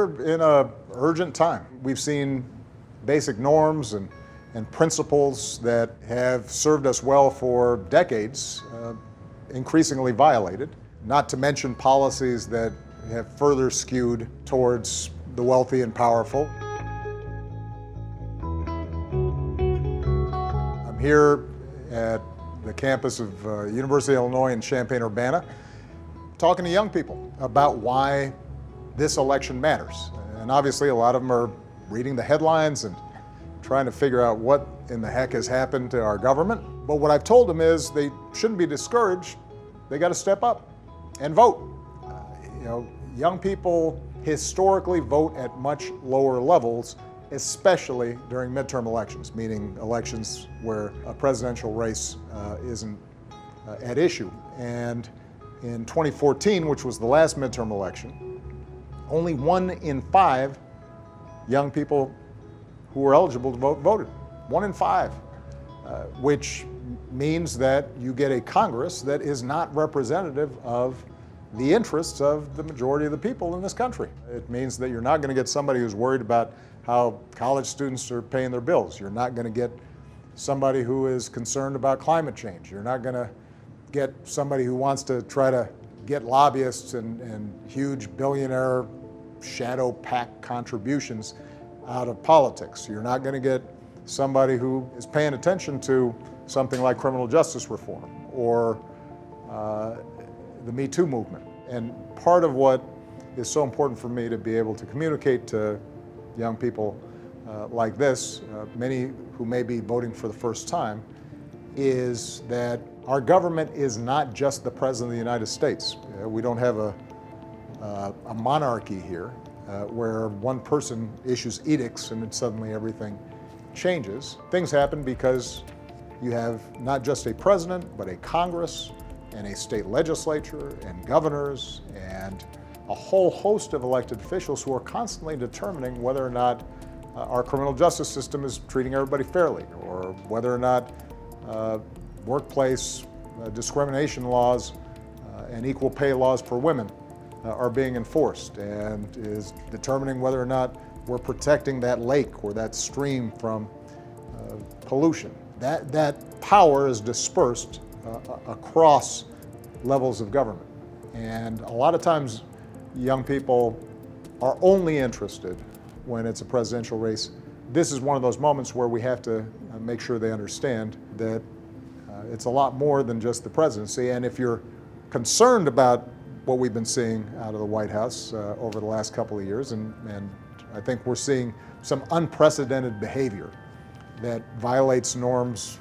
We're in an urgent time. We've seen basic norms and principles that have served us well for decades increasingly violated, not to mention policies that have further skewed towards the wealthy and powerful. I'm here at the campus of University of Illinois in Champaign-Urbana talking to young people about why this election matters. And obviously a lot of them are reading the headlines and trying to figure out what in the heck has happened to our government. But what I've told them is they shouldn't be discouraged. They got to step up and vote. Young people historically vote at much lower levels, especially during midterm elections, meaning elections where a presidential race isn't at issue. And in 2014, which was the last midterm election, only 1 in 5 young people who were eligible to vote voted. 1 in 5, which means that you get a Congress that is not representative of the interests of the majority of the people in this country. It means that you're not going to get somebody who's worried about how college students are paying their bills. You're not going to get somebody who is concerned about climate change. You're not going to get somebody who wants to try to get lobbyists and huge billionaire shadow PAC contributions out of politics. You're not going to get somebody who is paying attention to something like criminal justice reform or the Me Too movement. And part of what is so important for me to be able to communicate to young people like this, many who may be voting for the first time, is that our government is not just the President of the United States. We don't have a monarchy here where one person issues edicts and then suddenly everything changes. Things happen because you have not just a president, but a Congress and a state legislature and governors and a whole host of elected officials who are constantly determining whether or not our criminal justice system is treating everybody fairly, or whether or not workplace discrimination laws and equal pay laws for women are being enforced, and is determining whether or not we're protecting that lake or that stream from pollution. That power is dispersed across levels of government. And a lot of times young people are only interested when it's a presidential race. This is one of those moments where we have to make sure they understand that it's a lot more than just the presidency. And if you're concerned about what we've been seeing out of the White House over the last couple of years, and I think we're seeing some unprecedented behavior that violates norms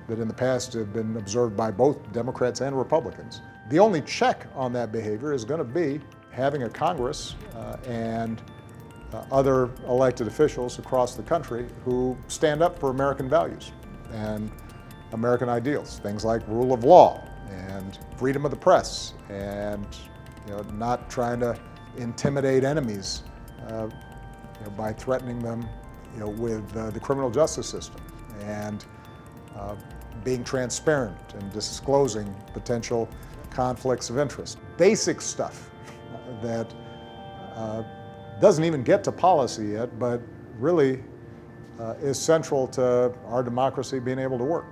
that in the past have been observed by both Democrats and Republicans. The only check on that behavior is going to be having a Congress and other elected officials across the country who stand up for American values and American ideals, things like rule of law and freedom of the press, and not trying to intimidate enemies by threatening them with the criminal justice system, and being transparent and disclosing potential conflicts of interest. Basic stuff that doesn't even get to policy yet, but really is central to our democracy being able to work.